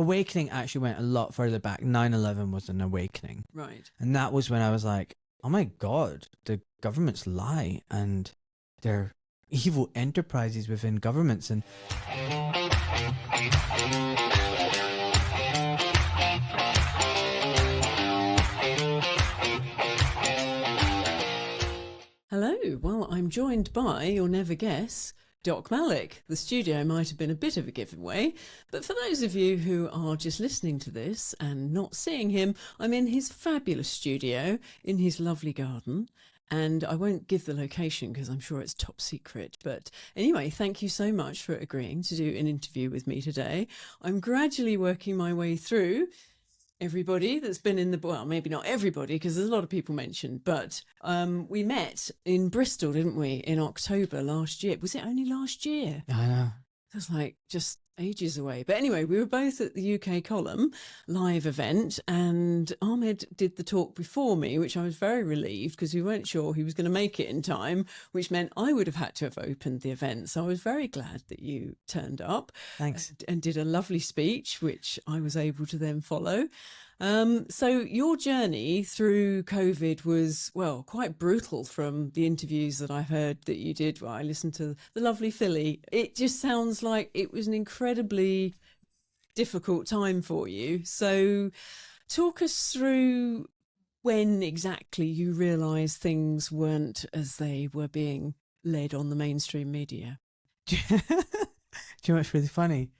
awakening actually went a lot further back. 9/11 was an awakening. Right. And that was when I was like, oh my God, the governments lie and they're evil enterprises within governments. And Hello. Well, I'm joined by, you'll never guess, Doc Malik. The studio might have been a bit of a giveaway, but for those of you who are just listening to this and not seeing him, I'm in his fabulous studio in his lovely garden. And I won't give the location because I'm sure it's top secret. But anyway, thank you so much for agreeing to do an interview with me today. I'm gradually working my way through everybody that's been in the, well, maybe not everybody because there's a lot of people mentioned, but we met in Bristol, didn't we, in October last year. Was it only last year? I know. It was like just ages away. But anyway, we were both at the UK Column live event and Ahmed did the talk before me, which I was very relieved because we weren't sure he was going to make it in time, which meant I would have had to have opened the event. So I was very glad that you turned up. Thanks. And did a lovely speech, which I was able to then follow. So your journey through COVID was, well, quite brutal from the interviews that I heard that you did. Well, I listened to the lovely Philly. It just sounds like it was an incredibly difficult time for you. So talk us through when exactly you realised things weren't as they were being led on the mainstream media. Do you know what's really funny?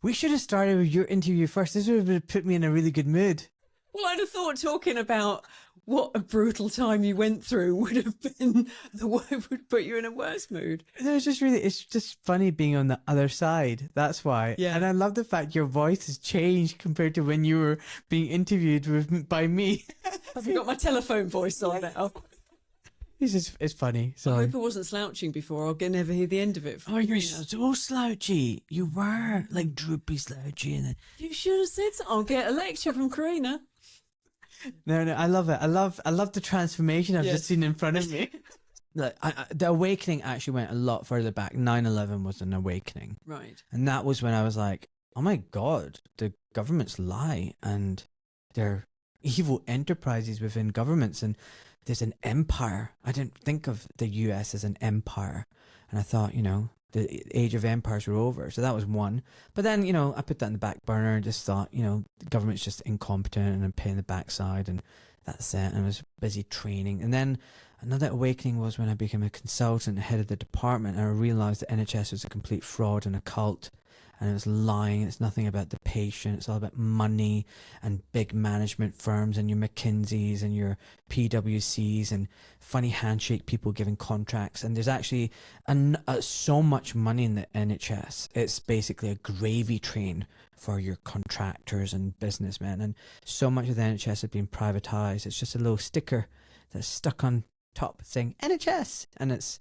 We should have started with your interview first. This would have put me in a really good mood. Well, I'd have thought talking about what a brutal time you went through would have been the word would put you in a worse mood. No, it's just funny being on the other side. That's why. Yeah. And I love the fact your voice has changed compared to when you were being interviewed by me. I've got my telephone voice on now. It's funny. I Sorry. hope I wasn't slouching before. I'll never hear the end of it. Oh, you're so slouchy. You were like droopy slouchy. And then... You should have said so. I'll get a lecture from Karina. No, I love it. I love the transformation I've Yes. just seen in front of me. Look, the awakening actually went a lot further back. 9/11 was an awakening. Right. And that was when I was like, oh my God, the governments lie and they're evil enterprises within governments. And there's an empire. I didn't think of the US as an empire. And I thought, the age of empires were over. So that was one. But then, I put that in the back burner and just thought, the government's just incompetent and a pain in the backside. And that's it. And I was busy training. And then another awakening was when I became a consultant, head of the department. And I realized the NHS was a complete fraud and a cult. And it was lying. It's nothing about the patient. It's all about money and big management firms and your McKinseys and your PwCs and funny handshake people giving contracts. And there's actually so much money in the NHS. It's basically a gravy train for your contractors and businessmen. And so much of the NHS has been privatized. It's just a little sticker that's stuck on top saying NHS. And it's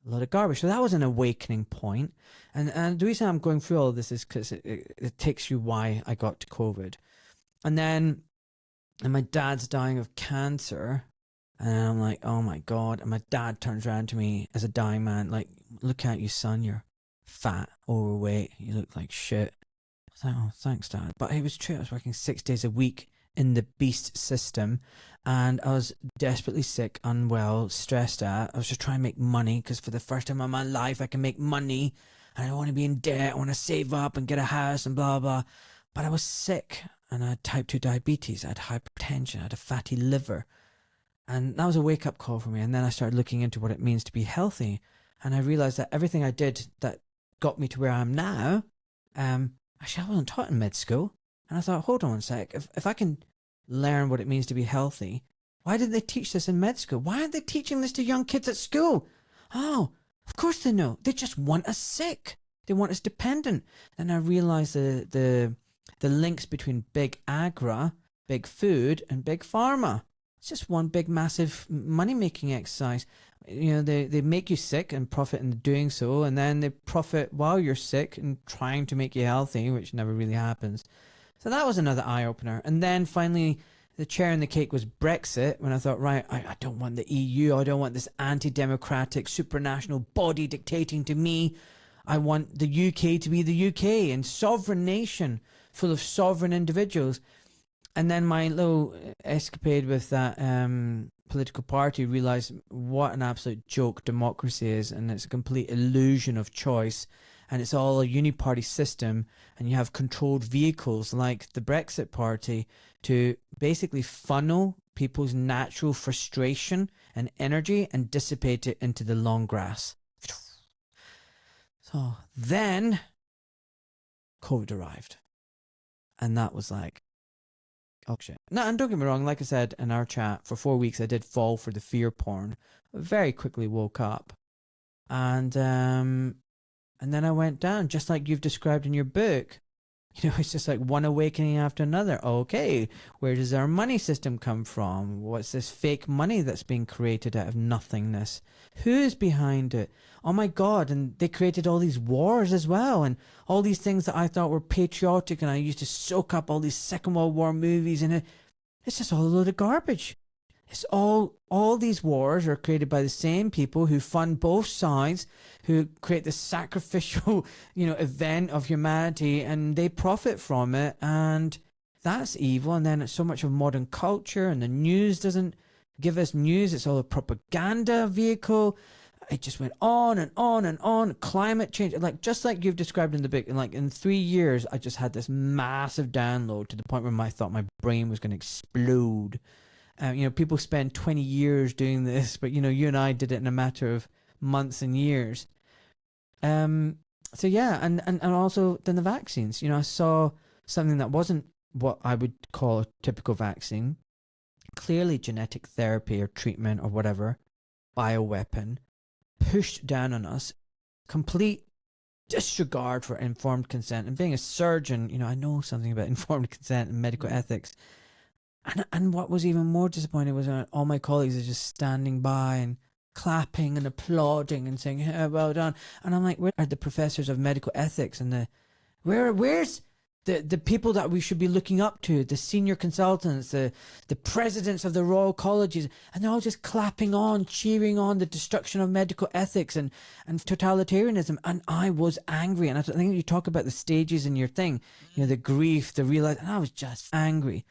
a lot of garbage. So that was an awakening point. And the reason I'm going through all of this is because it takes you why I got to COVID. And my dad's dying of cancer. And I'm like, oh my God. And my dad turns around to me as a dying man, like, look at you, son. You're fat, overweight. You look like shit. I was like, oh, thanks, Dad. But it was true. I was working 6 days a week in the beast system. And I was desperately sick, unwell, stressed out. I was just trying to make money because for the first time in my life, I can make money. And I don't want to be in debt. I want to save up and get a house and blah, blah. But I was sick and I had type 2 diabetes. I had hypertension. I had a fatty liver. And that was a wake-up call for me. And then I started looking into what it means to be healthy. And I realized that everything I did that got me to where I am now, actually I wasn't taught in med school. And I thought, hold on a sec. If I can learn what it means to be healthy, why didn't they teach this in med school? Why aren't they teaching this to young kids at school? Oh, of course they know. They just want us sick. They want us dependent. And I realized the links between big agra, big food, and big pharma. It's just one big massive money-making exercise. They make you sick and profit in doing so, and then they profit while you're sick and trying to make you healthy, which never really happens. So that was another eye-opener. And then finally, the cherry on the cake was Brexit, when I thought, right, I don't want the EU. I don't want this anti-democratic supranational body dictating to me. I want the UK to be the UK and sovereign nation. full of sovereign individuals. And then my little escapade with that political party realised what an absolute joke democracy is, and it's a complete illusion of choice, and it's all a uniparty system, and you have controlled vehicles like the Brexit Party to basically funnel people's natural frustration and energy and dissipate it into the long grass. So then COVID arrived, and that was like, oh shit. No, and don't get me wrong, like I said in our chat, for 4 weeks I did fall for the fear porn. I very quickly woke up. And then I went down, just like you've described in your book. You know, it's just like one awakening after another. Okay, where does our money system come from? What's this fake money that's being created out of nothingness? Who's behind it? Oh my God, and they created all these wars as well, and all these things that I thought were patriotic, and I used to soak up all these Second World War movies, and it's just all a load of garbage. It's all these wars are created by the same people who fund both sides, who create this sacrificial, event of humanity, and they profit from it, and that's evil. And then it's so much of modern culture, and the news doesn't give us news. It's all a propaganda vehicle. It just went on and on and on. Climate change, just like you've described in the book, and in 3 years, I just had this massive download to the point where I thought my brain was going to explode. People spend 20 years doing this, but you and I did it in a matter of months and years. So yeah, and also then the vaccines. I saw something that wasn't what I would call a typical vaccine. Clearly genetic therapy or treatment or whatever, bioweapon, pushed down on us. Complete disregard for informed consent. And being a surgeon, I know something about informed consent and medical ethics. And what was even more disappointing was all my colleagues are just standing by and clapping and applauding and saying, yeah, well done. And I'm like, where are the professors of medical ethics and where's the people that we should be looking up to, the senior consultants, the presidents of the Royal Colleges, and they're all just clapping on, cheering on the destruction of medical ethics and totalitarianism. And I was angry. And I think you talk about the stages in your thing, the grief, the realization, and I was just angry.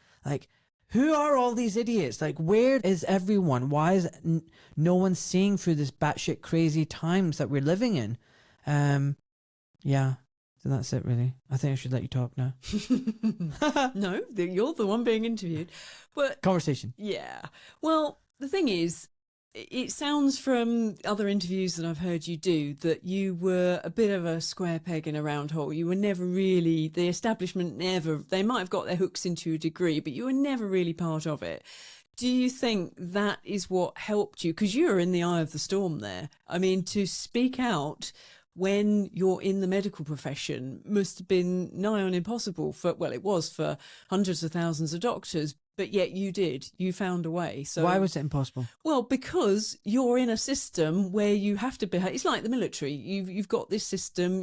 Who are all these idiots? Where is everyone? Why is no one seeing through this batshit crazy times that we're living in? Yeah. So that's it, really. I think I should let you talk now. No, you're the one being interviewed. But conversation. Yeah. Well, the thing is, it sounds from other interviews that I've heard you do that you were a bit of a square peg in a round hole. You were never really, the establishment they might have got their hooks into a degree, but you were never really part of it. Do you think that is what helped you? Because you were in the eye of the storm there. I mean, to speak out when you're in the medical profession must have been nigh on impossible it was for hundreds of thousands of doctors, but yet you found a way. So why was it impossible? Well, because you're in a system where you have to behave. It's like the military. You've got this system,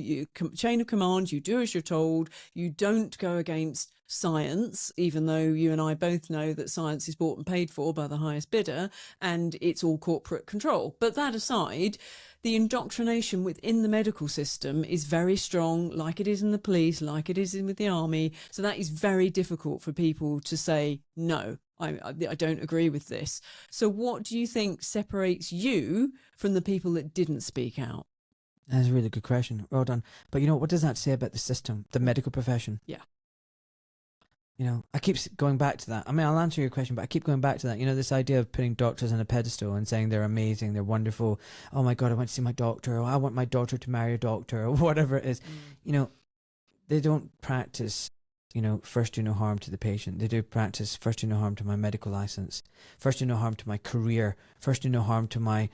chain of command, you do as you're told, you don't go against science, even though you and I both know that science is bought and paid for by the highest bidder, and it's all corporate control. But that aside, the indoctrination within the medical system is very strong, like it is in the police, like it is with the army. So that is very difficult for people to say, no, I don't agree with this. So what do you think separates you from the people that didn't speak out? That's a really good question. Well done. But what does that say about the system, the medical profession? Yeah. I keep going back to that. I mean, I'll answer your question, but I keep going back to that. This idea of putting doctors on a pedestal and saying they're amazing, they're wonderful. Oh my God, I went to see my doctor. Or I want my daughter to marry a doctor, or whatever it is. They don't practice, first do no harm to the patient. They do practice first do no harm to my medical license, first do no harm to my career, first do no harm to my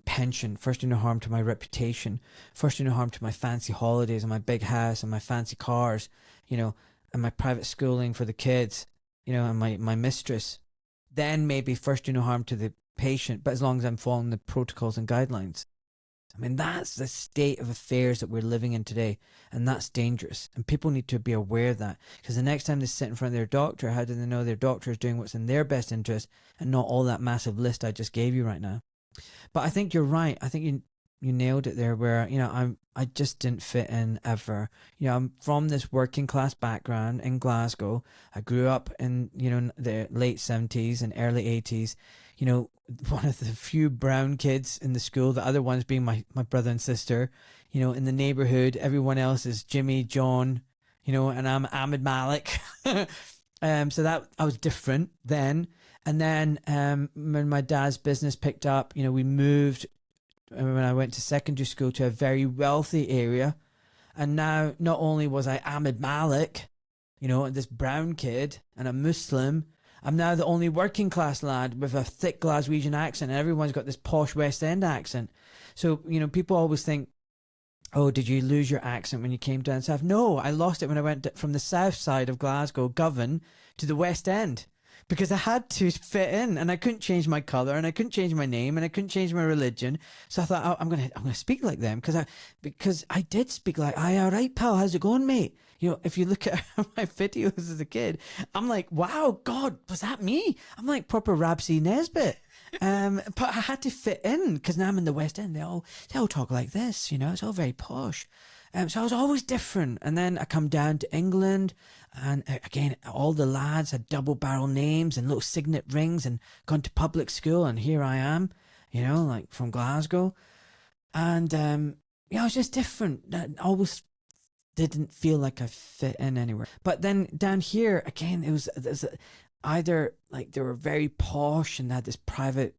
pension, first do no harm to my reputation, first do no harm to my fancy holidays and my big house and my fancy cars, and my private schooling for the kids, and my mistress. Then maybe first do no harm to the patient, but as long as I'm following the protocols and guidelines. I mean, that's the state of affairs that we're living in today, and that's dangerous. And people need to be aware of that, because the next time they sit in front of their doctor, how do they know their doctor is doing what's in their best interest and not all that massive list I just gave you right now? But I think you're right. I think you nailed it there. Where I just didn't fit in ever. I'm from this working class background in Glasgow. I grew up in the late 70s and early 80s. One of the few brown kids in the school. The other ones being my brother and sister. In the neighborhood, everyone else is Jimmy, John. And I'm Ahmed Malik. So that I was different then. And then when my dad's business picked up, we moved when I went to secondary school to a very wealthy area. And now not only was I Ahmed Malik, this brown kid and a Muslim, I'm now the only working class lad with a thick Glaswegian accent, and everyone's got this posh West End accent. So, people always think, oh, did you lose your accent when you came down south? No, I lost it when I went from the south side of Glasgow, Govan, to the West End. Because I had to fit in, and I couldn't change my colour, and I couldn't change my name, and I couldn't change my religion. So I thought, oh, I'm gonna speak like them, because I did speak like, aye, all right, pal, how's it going, mate? If you look at my videos as a kid, I'm like, wow, God, was that me? I'm like proper Rabsy Nesbitt. But I had to fit in, because now I'm in the West End. They all talk like this, it's all very posh. So I was always different. And then I come down to England, and again, all the lads had double barrel names and little signet rings and gone to public school. And here I am, like from Glasgow. And I was just different. I always didn't feel like I fit in anywhere. But then down here, again, it was either like they were very posh and had this private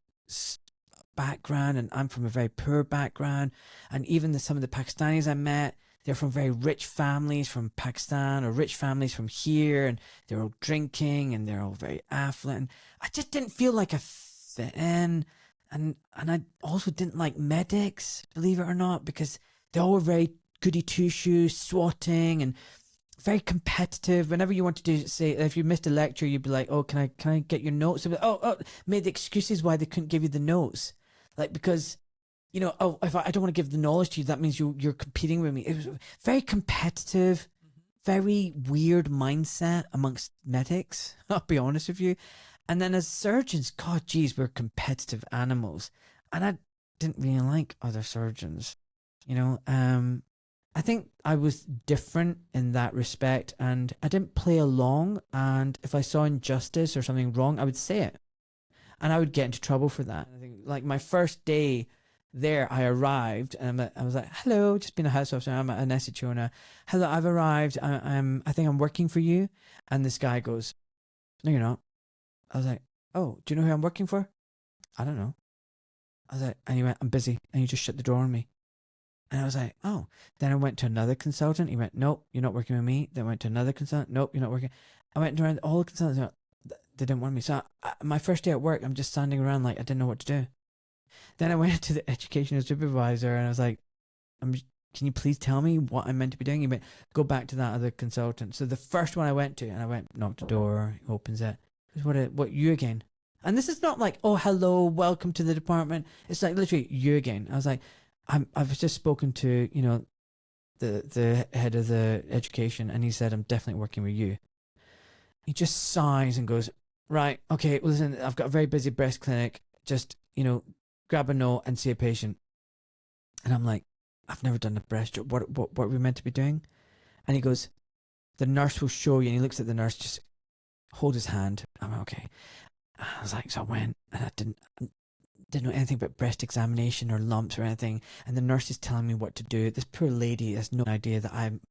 background, and I'm from a very poor background. And even some of the Pakistanis I met, they're from very rich families from Pakistan, or rich families from here, and they're all drinking and they're all very affluent. I just didn't feel like I fit in. And I also didn't like medics, believe it or not, because they all were very goody two shoes, swatting, and very competitive. Whenever you want to do, say, if you missed a lecture, you'd be like, oh, can I get your notes? Like, oh, made the excuses why they couldn't give you the notes. Like, because, oh, if I don't want to give the knowledge to you, that means you're competing with me. It was very competitive, very weird mindset amongst medics, I'll be honest with you. And then as surgeons, God, geez, we're competitive animals. And I didn't really like other surgeons, I think I was different in that respect, and I didn't play along. And if I saw injustice or something wrong, I would say it, and I would get into trouble for that. I think, like, my first day there, I arrived, and I was like, "Hello, just being a house officer. I'm an SHO owner. Hello, I've arrived. I think I'm working for you." And this guy goes, "No, you're not." I was like, "Oh, do you know who I'm working for?" "I don't know." I was like, and he went, "I'm busy," and he just shut the door on me. And I was like, oh. Then I went to another consultant. He went, "Nope, you're not working with me." Then I went to another consultant. "Nope, you're not working." I went around all the consultants. They didn't want me. So my first day at work, I'm just standing around like I didn't know what to do. Then I went to the educational supervisor, and I was like, can you please tell me what I'm meant to be doing? He went, "Go back to that other consultant." So the first one I went to, and I went, knocked the door, he opens it. He goes, what, you again? And this is not like, oh, hello, welcome to the department. It's like literally, you again. I was like, I've just spoken to, the head of the education, and he said, "I'm definitely working with you." He just sighs and goes, "Right, okay, well, listen, I've got a very busy breast clinic. Just, grab a note and see a patient." And I'm like, I've never done a breast job. What are we meant to be doing? And he goes, "The nurse will show you." And he looks at the nurse, just hold his hand. I'm like, okay. I was like, so I went, and I didn't know anything about breast examination or lumps or anything, and the nurse is telling me what to do. This poor lady has no idea that I'm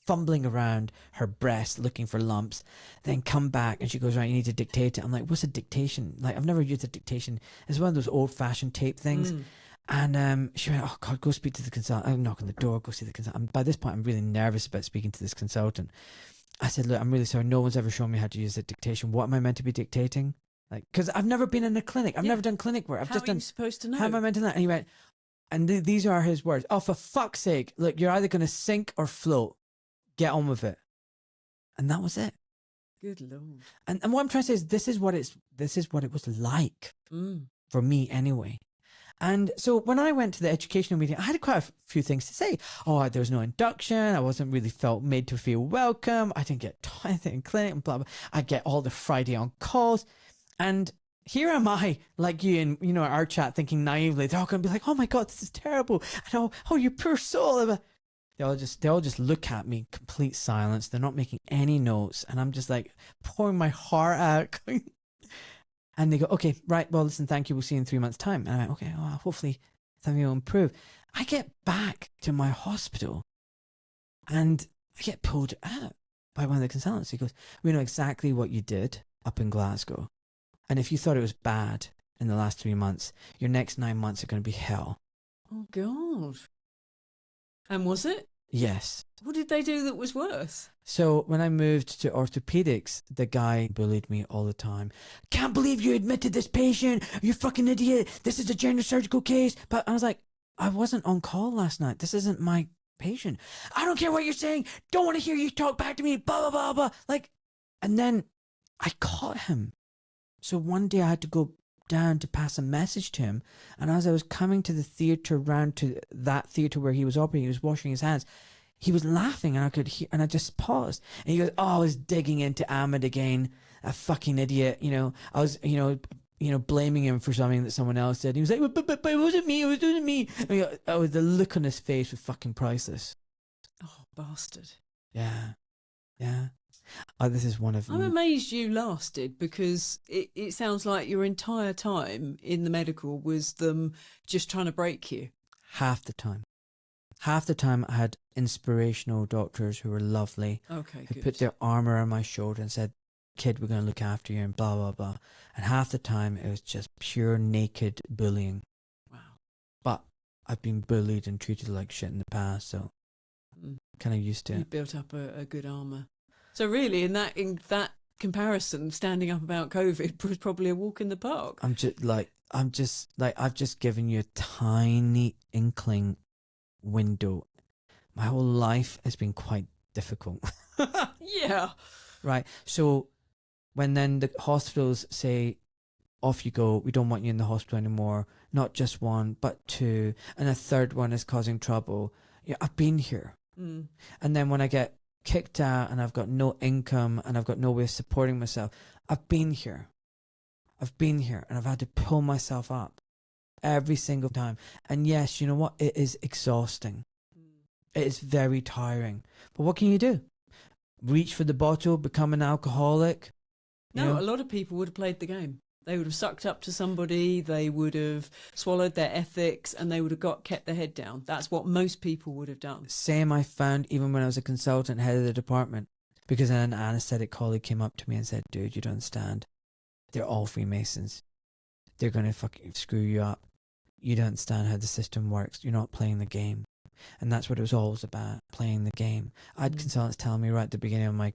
fumbling around her breast looking for lumps. Then come back and she goes, "Right, you need to dictate it." I'm like, what's a dictation? Like, I've never used a dictation. It's one of those old-fashioned tape things. And she went, "Oh God, go speak to the consultant." I knock on the door, go see the consultant. By this point, I'm really nervous about speaking to this consultant. I said, "Look, I'm really sorry. No one's ever shown me how to use a dictation. What am I meant to be dictating?" Like, because I've never been in a clinic. I've never done clinic work. How are you supposed to know? How am I meant to know? And he went, and these are his words. "Oh, for fuck's sake. Look, you're either going to sink or float. Get on with it." And that was it. Good Lord. And what I'm trying to say is this is what it was like for me anyway. And so when I went to the educational meeting, I had quite a few things to say. Oh, there was no induction. I wasn't really made to feel welcome. I didn't get anything in clinic and blah, blah. I get all the Friday on calls. And here am I, like you in, you know, our chat, thinking naively, they're all going to be like, oh my God, this is terrible. And oh, you poor soul. They all just look at me, complete silence. They're not making any notes. And I'm just like pouring my heart out. And they go, okay, right. Well, listen, thank you. We'll see you in 3 months' time. And I'm like, okay, well, hopefully something will improve. I get back to my hospital and I get pulled out by one of the consultants. He goes, we know exactly what you did up in Glasgow. And if you thought it was bad in the last 3 months, your next 9 months are going to be hell. Oh, God. And was it? Yes. What did they do that was worse? So when I moved to orthopedics, the guy bullied me all the time. Can't believe you admitted this patient. You fucking idiot. This is a general surgical case. But I was like, I wasn't on call last night. This isn't my patient. I don't care what you're saying. Don't want to hear you talk back to me. Blah, blah, blah, blah. Like, and then I caught him. So one day I had to go down to pass a message to him, and as I was coming to the theatre, round to that theatre where he was operating, he was washing his hands, he was laughing, and I could hear, and I just paused, and he goes, oh, I was digging into Ahmed again, a fucking idiot, you know, I was, you know, blaming him for something that someone else did. He was like, but it wasn't me, it wasn't me. Oh, the look on his face was fucking priceless. Oh, bastard. Yeah. Oh, this is one of I'm amazed you lasted, because it sounds like your entire time in the medical was them just trying to break you. half the time. Half the time I had inspirational doctors who were lovely, Okay, who good. put their arm around my shoulder and said, kid, we're going to look after you, and blah, blah, blah. And half the time it was just pure naked bullying. Wow. But I've been bullied and treated like shit in the past, so kind of used to You it. built up a good armour. So really, in that comparison, standing up about COVID was probably a walk in the park. I've just given you a tiny inkling window. My whole life has been quite difficult. Yeah. Right. So when then the hospitals say, off you go, we don't want you in the hospital anymore, not just one, but two, and a third one is causing trouble. Yeah, I've been here. Mm. And then when I get kicked out and I've got no income and I've got no way of supporting myself, I've been here. And I've had to pull myself up every single time. And yes, you know what? It is exhausting. It is very tiring. But what can you do? Reach for the bottle, become an alcoholic? No, a lot of people would have played the game. They would have sucked up to somebody, they would have swallowed their ethics, and they would have kept their head down. That's what most people would have done. Same I found even when I was a consultant head of the department, because an anaesthetic colleague came up to me and said, dude, you don't understand. They're all Freemasons. They're going to fucking screw you up. You don't understand how the system works. You're not playing the game. And that's what it was always about, playing the game. I had consultants telling me right at the beginning of my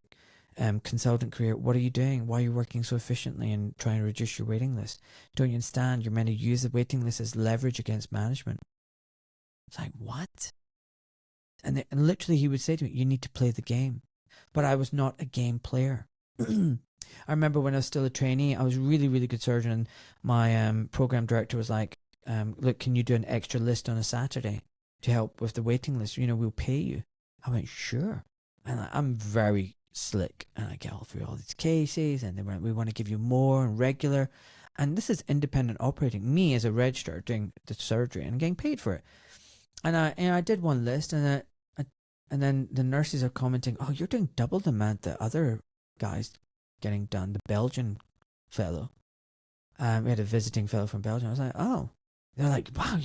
consultant career, what are you doing? Why are you working so efficiently and trying to reduce your waiting list? Don't you understand? You're meant to use the waiting list as leverage against management. It's like, what? And literally he would say to me, you need to play the game. But I was not a game player. I remember when I was still a trainee, I was a really, really good surgeon. And my program director was like, look, can you do an extra list on a Saturday to help with the waiting list? You know, we'll pay you. I went, sure. And I'm very slick, and I get all through all these cases, and we want to give you more and regular. And this is independent operating. Me as a registrar doing the surgery and getting paid for it. And I did one list, and then the nurses are commenting, oh, you're doing double the amount the other guys getting done. The Belgian fellow. We had a visiting fellow from Belgium. I was like, oh. They're like, wow,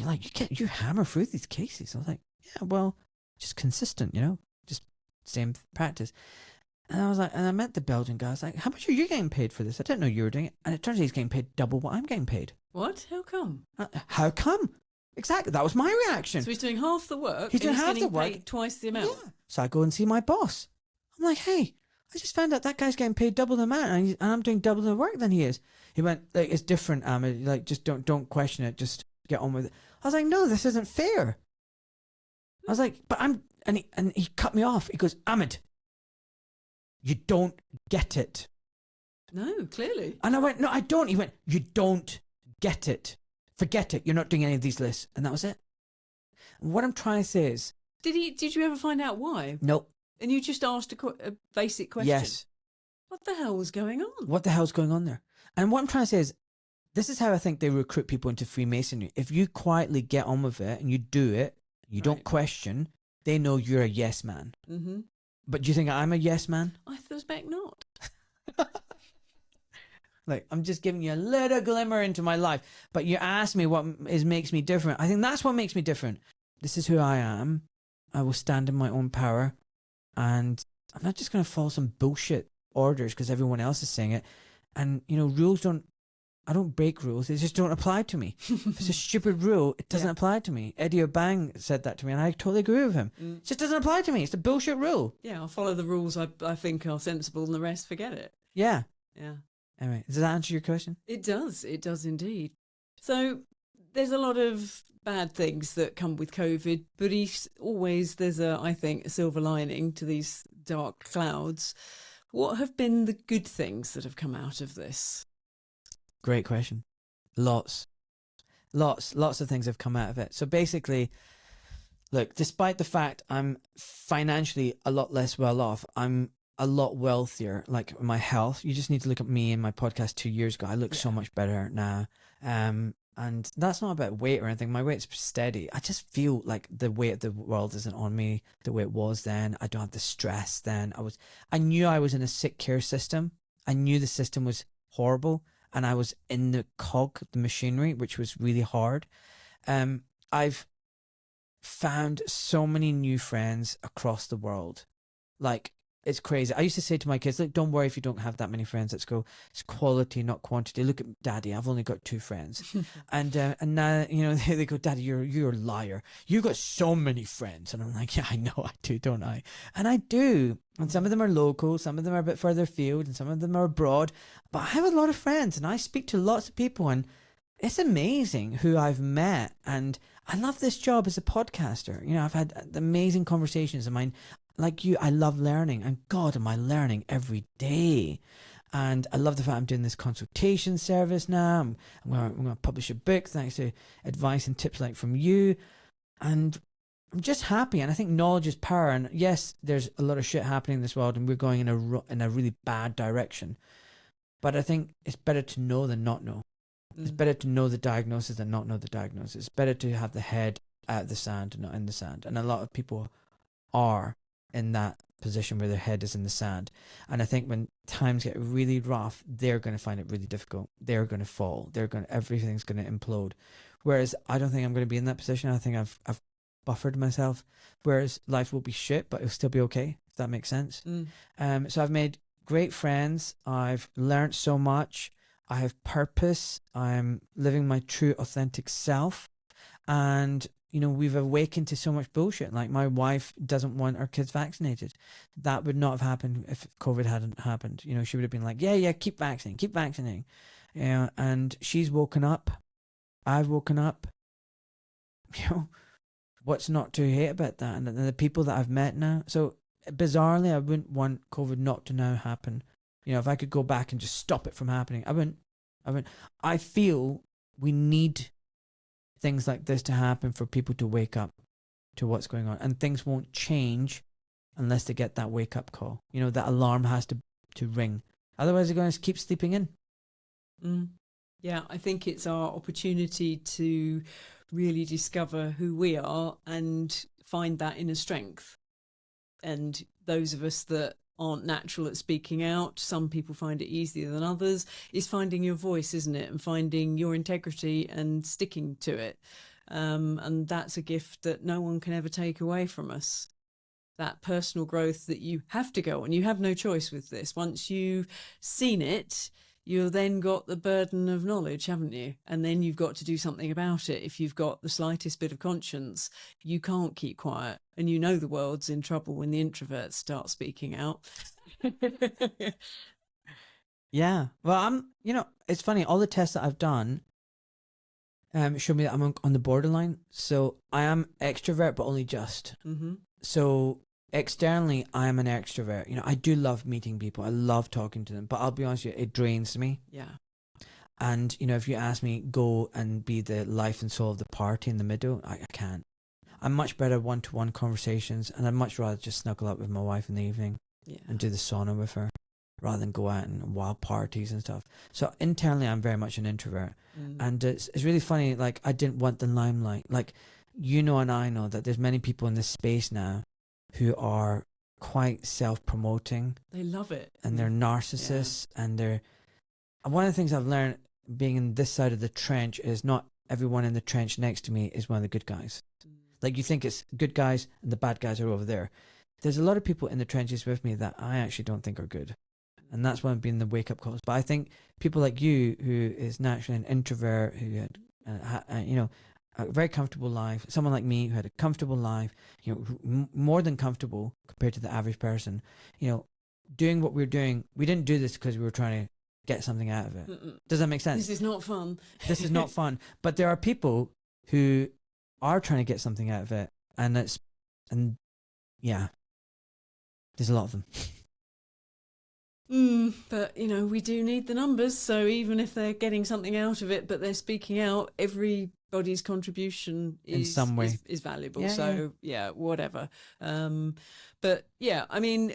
you hammer through these cases. I was like, yeah, well, just consistent, you know, just same practice. And I was like, and I met the Belgian guy. I was like, how much are you getting paid for this? I didn't know you were doing it. And it turns out he's getting paid double what I'm getting paid. What? How come? How come? Exactly. That was my reaction. So he's doing half the work. He's doing half the getting work. paid twice the amount. Yeah. So I go and see my boss. I'm like, hey, I just found out that guy's getting paid double the amount, and I'm doing double the work than he is. He went, like, it's different, Ahmed. Like, just don't question it. Just get on with it. I was like, no, this isn't fair. I was like, but and he cut me off. He goes, Ahmed, you don't get it. No, clearly. And I went, no, I don't. He went, you don't get it. Forget it. You're not doing any of these lists. And that was it. And what I'm trying to say is, Did you ever find out why? nope. And you just asked a basic question. Yes. What the hell was going on? What the hell's going on there? And what I'm trying to say is, this is how I think they recruit people into Freemasonry. If you quietly get on with it and you do it, you don't question, they know you're a yes man. Mm-hmm. But do you think I'm a yes man? I suspect not. Like, I'm just giving you a little glimmer into my life. But you asked me what makes me different. I think that's what makes me different. This is who I am. I will stand in my own power. And I'm not just going to follow some bullshit orders because everyone else is saying it. And, you know, I don't break rules. They just don't apply to me. If it's a stupid rule, it doesn't apply to me. Eddie O'Bang said that to me and I totally agree with him. It just doesn't apply to me. It's a bullshit rule. Yeah, I'll follow the rules I think are sensible and the rest forget it. Yeah. Yeah. Anyway, does that answer your question? It does indeed. So there's a lot of bad things that come with COVID, but there's I think, a silver lining to these dark clouds. What have been the good things that have come out of this? Great question. Lots of things have come out of it. So basically, look, despite the fact I'm financially a lot less well off, I'm a lot wealthier. Like my health, you just need to look at me in my podcast 2 years ago. I look so much better now. And that's not about weight or anything. My weight's steady. I just feel like the weight of the world isn't on me the way it was then. I don't have the stress then. I knew I was in a sick care system. I knew the system was horrible. And I was in the the machinery, which was really hard. I've found so many new friends across the world. Like, it's crazy. I used to say to my kids, look, don't worry if you don't have that many friends at school. It's quality, not quantity. Look at Daddy. I've only got 2 friends. and now, you know, they go, Daddy, you're a liar. You got so many friends. And I'm like, yeah, I know I do, don't I? And I do. And some of them are local, some of them are a bit further afield, and some of them are abroad. But I have a lot of friends and I speak to lots of people, and it's amazing who I've met. And I love this job as a podcaster. You know, I've had amazing conversations. Like you, I love learning, and God, am I learning every day. And I love the fact I'm doing this consultation service now. I'm going to publish a book thanks to advice and tips like from you. And I'm just happy, and I think knowledge is power. And yes, there's a lot of shit happening in this world, and we're going in a really bad direction. But I think it's better to know than not know. It's better to know the diagnosis than not know the diagnosis. It's better to have the head out of the sand and not in the sand. And a lot of people are in that position where their head is in the sand. And I think when times get really rough, they're going to find it really difficult. They're going to fall. Everything's going to implode. Whereas I don't think I'm going to be in that position. I think I've buffered myself. Whereas life will be shit, but it'll still be okay, if that makes sense. So I've made great friends. I've learned so much. I have purpose. I'm living my true, authentic self. And you know, we've awakened to so much bullshit. Like, my wife doesn't want our kids vaccinated. That would not have happened if COVID hadn't happened. You know, she would have been like, yeah, keep vaccinating. And she's woken up. I've woken up. You know, what's not to hate about that? And the people that I've met now. So bizarrely, I wouldn't want COVID not to now happen. You know, if I could go back and just stop it from happening, I wouldn't. I feel we need things like this to happen for people to wake up to what's going on, and things won't change unless they get that wake up call. You know, that alarm has to ring, otherwise they're going to keep sleeping in. Yeah, I think it's our opportunity to really discover who we are and find that inner strength. And those of us that aren't natural at speaking out, some people find it easier than others, is finding your voice, isn't it? And finding your integrity and sticking to it. And that's a gift that no one can ever take away from us. That personal growth that you have to go on. You have no choice with this. Once you've seen it, you've then got the burden of knowledge, haven't you? And then you've got to do something about it. If you've got the slightest bit of conscience, you can't keep quiet. And you know the world's in trouble when the introverts start speaking out. Yeah. Well, you know, it's funny. All the tests that I've done show me that I'm on the borderline. So I am extrovert, but only just. So externally, I am an extrovert. You know, I do love meeting people. I love talking to them. But I'll be honest with you, it drains me. Yeah. And, you know, if you ask me, go and be the life and soul of the party in the middle, I can't. I'm much better one-to-one conversations, and I'd much rather just snuggle up with my wife in the evening and do the sauna with her. rather than go out and wild parties and stuff. So internally, I'm very much an introvert. And it's really funny, like, I didn't want the limelight. Like, you know, and I know that there's many people in this space now who are quite self-promoting. They love it. And they're narcissists, and they're... And one of the things I've learned being in this side of the trench is not everyone in the trench next to me is one of the good guys. Like, you think it's good guys and the bad guys are over there. There's a lot of people in the trenches with me that I actually don't think are good. And that's one being the wake-up calls. But I think people like you, who is naturally an introvert, who had, you know, a very comfortable life, someone like me who had a comfortable life, you know, more than comfortable compared to the average person, you know, doing what we're doing, we didn't do this because we were trying to get something out of it. Does that make sense? This is not fun. This is not fun. But there are people who are trying to get something out of it, and yeah, there's a lot of them. But, you know, we do need the numbers. So even if they're getting something out of it, but they're speaking out, everybody's contribution in some way is valuable. Yeah, whatever. But yeah, I mean,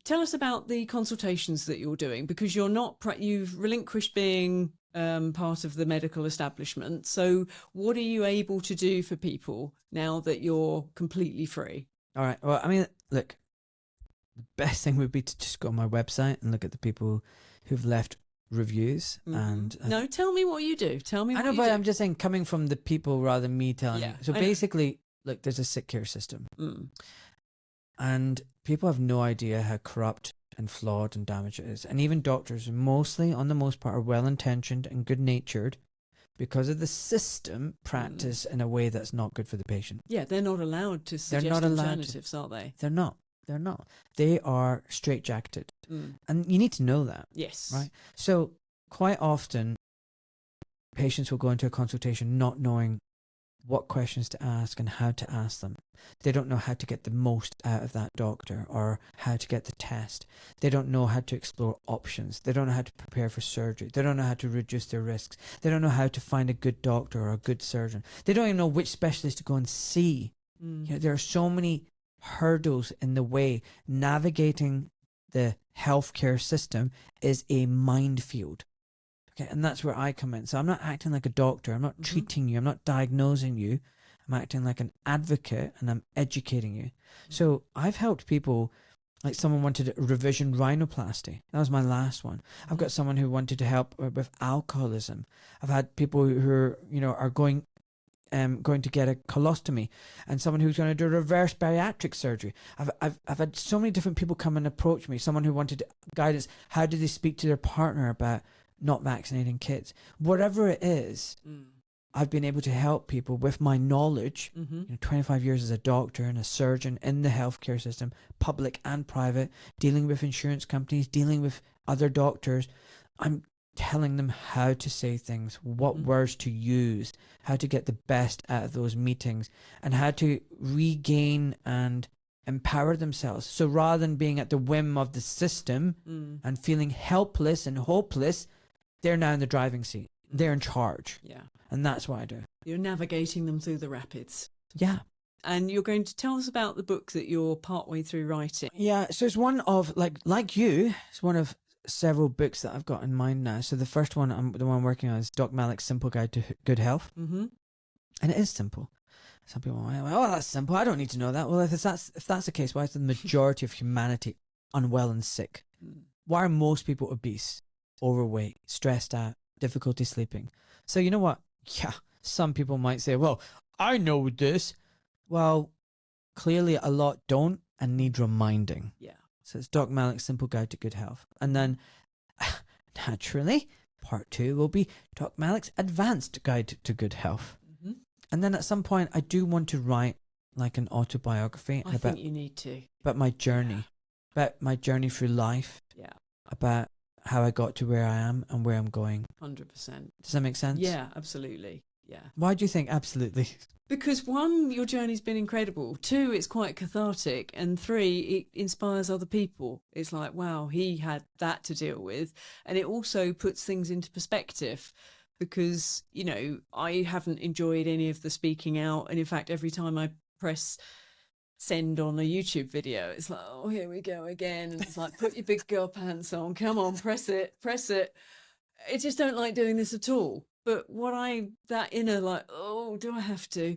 tell us about the consultations that you're doing, because you've relinquished being part of the medical establishment. So what are you able to do for people now that you're completely free? All right. Well, I mean, look, the best thing would be to just go on my website and look at the people who've left reviews. And no, tell me what you do. Tell me. I know, but I'm just saying, coming from the people rather than me telling. Yeah, so basically, look, there's a sick care system, and people have no idea how corrupt and flawed and damaged it is. And even doctors, mostly on the most part, are well intentioned and good natured, because of the system practice in a way that's not good for the patient. Yeah, they're not allowed to suggest alternatives, are they? They're not. They're not. They are straitjacketed. And you need to know that. Yes. Right? So quite often, patients will go into a consultation not knowing what questions to ask and how to ask them. They don't know how to get the most out of that doctor, or how to get the test. They don't know how to explore options. They don't know how to prepare for surgery. They don't know how to reduce their risks. They don't know how to find a good doctor or a good surgeon. They don't even know which specialist to go and see. You know, there are so many hurdles in the way. Navigating the healthcare system is a minefield. Okay, and that's where I come in. So I'm not acting like a doctor. I'm not treating you. I'm not diagnosing you. I'm acting like an advocate, and I'm educating you. So I've helped people, like someone wanted a revision rhinoplasty. That was my last one. I've got someone who wanted to help with alcoholism. I've had people who are, you know, are going to get a colostomy, and someone who's going to do reverse bariatric surgery. I've had so many different people come and approach me. Someone who wanted guidance. How do they speak to their partner about not vaccinating kids? Whatever it is, I've been able to help people with my knowledge. You know, 25 years as a doctor and a surgeon in the healthcare system, public and private, dealing with insurance companies, dealing with other doctors. I'm telling them how to say things, what words to use, how to get the best out of those meetings, and how to regain and empower themselves. So rather than being at the whim of the system and feeling helpless and hopeless, they're now in the driving seat. They're in charge. Yeah. And that's what I do. You're navigating them through the rapids. Yeah. And you're going to tell us about the book that you're partway through writing. Yeah. So it's one of, like you, it's one of several books that I've got in mind now. So the first one, the one I'm working on, is Doc Malik's Simple Guide to Good Health. And it is simple. Some people are like, oh, that's simple. I don't need to know that. Well, if that's the case, why is the majority of humanity unwell and sick? Why are most people obese, overweight, stressed out, difficulty sleeping? So you know what? Yeah, some people might say, well, I know this. Well, clearly a lot don't and need reminding. Yeah. So it's Doc Malik's Simple Guide to Good Health. And then, naturally, part 2 will be Doc Malik's Advanced Guide to Good Health. And then at some point, I do want to write like an autobiography. I think you need to. About my journey. About my journey through life. Yeah. About how I got to where I am and where I'm going. 100%. Does that make sense? Yeah, absolutely. Yeah. Why do you think absolutely? Because 1, your journey's been incredible. 2, it's quite cathartic. And 3, it inspires other people. It's like, wow, he had that to deal with. And it also puts things into perspective. Because, you know, I haven't enjoyed any of the speaking out. And in fact, every time I press send on a YouTube video. It's like, oh, here we go again. And it's like, put your big girl pants on. Come on, press it. I just don't like doing this at all. But that inner like, oh, do I have to?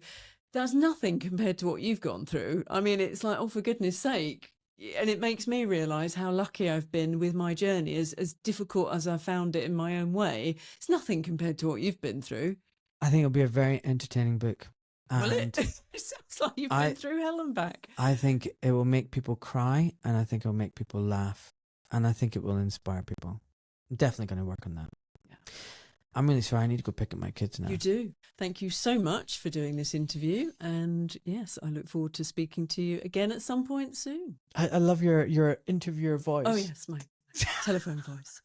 That's nothing compared to what you've gone through. I mean, it's like, oh, for goodness sake. And it makes me realise how lucky I've been with my journey, as difficult as I found it in my own way. It's nothing compared to what you've been through. I think it'll be a very entertaining book. Will it? It sounds like you've been through hell and back. I think it will make people cry, and I think it will make people laugh, and I think it will inspire people. I'm definitely going to work on that. Yeah. I'm really sorry. I need to go pick up my kids now. You do. Thank you so much for doing this interview. And yes, I look forward to speaking to you again at some point soon. I love your interviewer voice. Oh, yes, my telephone voice.